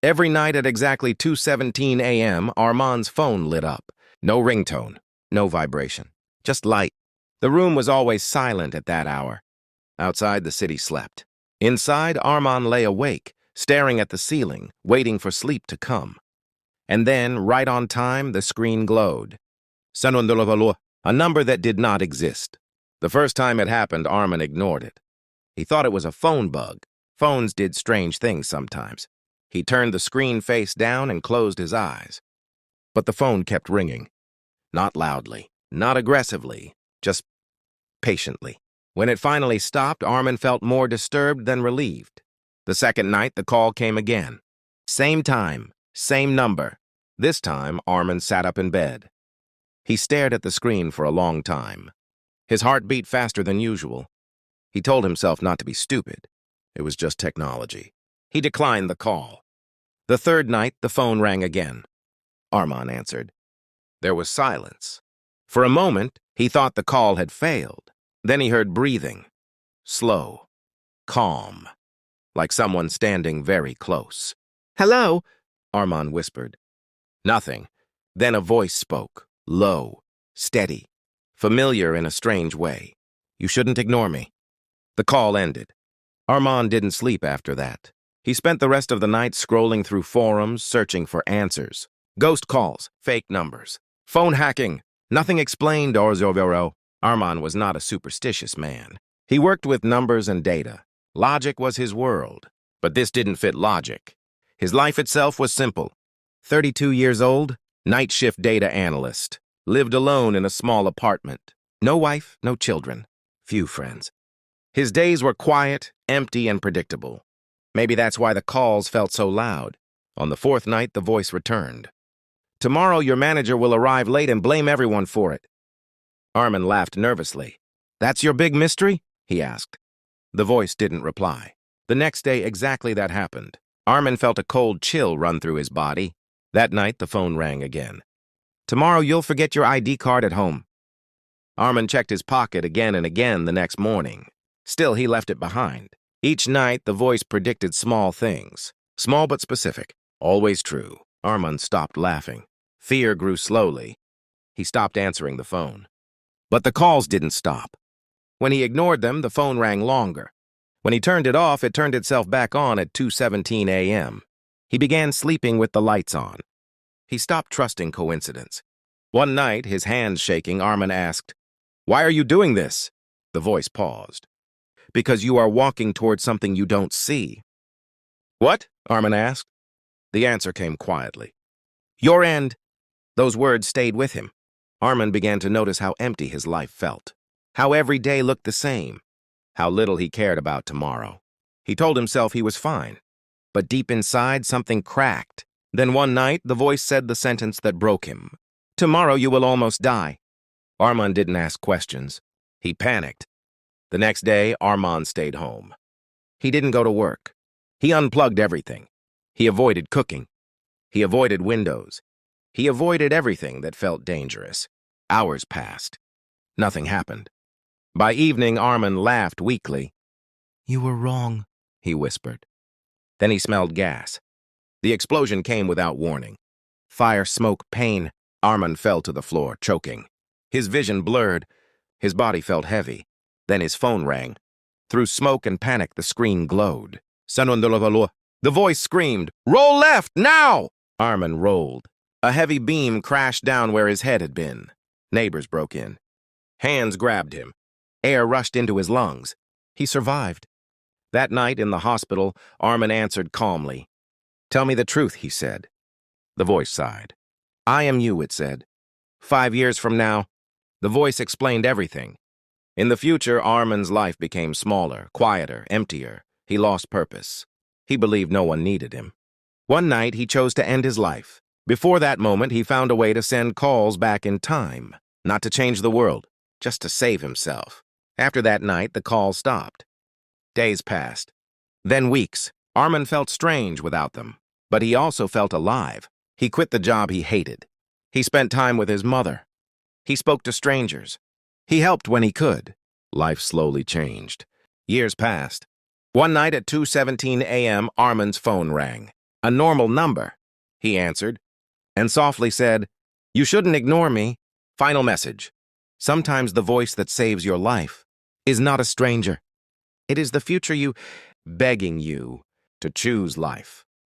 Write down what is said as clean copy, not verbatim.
Every night at exactly 2:17 a.m., Armand's phone lit up. No ringtone, no vibration, just light. The room was always silent at that hour. Outside, the city slept. Inside, Armand lay awake, staring at the ceiling, waiting for sleep to come. And then, right on time, the screen glowed. A number that did not exist. The first time it happened, Armand ignored it. He thought it was a phone bug. Phones did strange things sometimes. He turned the screen face down and closed his eyes. But the phone kept ringing. Not loudly, not aggressively, just patiently. When it finally stopped, Armand felt more disturbed than relieved. The second night, the call came again. Same time, same number. This time, Armand sat up in bed. He stared at the screen for a long time. His heart beat faster than usual. He told himself not to be stupid. It was just technology. He declined the call. The third night, the phone rang again. Armand answered. There was silence. For a moment, he thought the call had failed. Then he heard breathing. Slow. Calm. Like someone standing very close. "Hello?" Armand whispered. Nothing. Then a voice spoke. Low. Steady. Familiar in a strange way. "You shouldn't ignore me." The call ended. Armand didn't sleep after that. He spent the rest of the night scrolling through forums, searching for answers. Ghost calls, fake numbers, phone hacking, nothing explained or zovero. Armand was not a superstitious man. He worked with numbers and data. Logic was his world, but this didn't fit logic. His life itself was simple. 32 years old, night shift data analyst, lived alone in a small apartment. No wife, no children, few friends. His days were quiet, empty, and predictable. Maybe that's why the calls felt so loud. On the fourth night, the voice returned. "Tomorrow, your manager will arrive late and blame everyone for it." Armand laughed nervously. "That's your big mystery?" he asked. The voice didn't reply. The next day, exactly that happened. Armand felt a cold chill run through his body. That night, the phone rang again. "Tomorrow, you'll forget your ID card at home." Armand checked his pocket again and again the next morning. Still, he left it behind. Each night, the voice predicted small things. Small but specific. Always true. Armand stopped laughing. Fear grew slowly. He stopped answering the phone. But the calls didn't stop. When he ignored them, the phone rang longer. When he turned it off, it turned itself back on at 2:17 a.m. He began sleeping with the lights on. He stopped trusting coincidence. One night, his hands shaking, Armand asked, "Why are you doing this?" The voice paused. "Because you are walking towards something you don't see." "What?" Armand asked. The answer came quietly. "Your end." Those words stayed with him. Armand began to notice how empty his life felt. How every day looked the same. How little he cared about tomorrow. He told himself he was fine. But deep inside, something cracked. Then one night, the voice said the sentence that broke him. "Tomorrow you will almost die." Armand didn't ask questions. He panicked. The next day, Armand stayed home. He didn't go to work. He unplugged everything. He avoided cooking. He avoided windows. He avoided everything that felt dangerous. Hours passed. Nothing happened. By evening, Armand laughed weakly. "You were wrong," he whispered. Then he smelled gas. The explosion came without warning. Fire, smoke, pain. Armand fell to the floor, choking. His vision blurred. His body felt heavy. Then his phone rang. Through smoke and panic, the screen glowed. The voice screamed, "Roll left, now!" Armand rolled. A heavy beam crashed down where his head had been. Neighbors broke in. Hands grabbed him. Air rushed into his lungs. He survived. That night in the hospital, Armand answered calmly. "Tell me the truth," he said. The voice sighed. "I am you," it said. 5 years from now." The voice explained everything. In the future, Armand's life became smaller, quieter, emptier. He lost purpose. He believed no one needed him. One night, he chose to end his life. Before that moment, he found a way to send calls back in time. Not to change the world, just to save himself. After that night, the call stopped. Days passed. Then weeks. Armand felt strange without them. But he also felt alive. He quit the job he hated. He spent time with his mother. He spoke to strangers. He helped when he could. Life slowly changed. Years passed. One night at 2:17 a.m., Armand's phone rang. A normal number, he answered, and softly said, "You shouldn't ignore me. Final message. Sometimes the voice that saves your life is not a stranger. It is the future you begging you to choose life."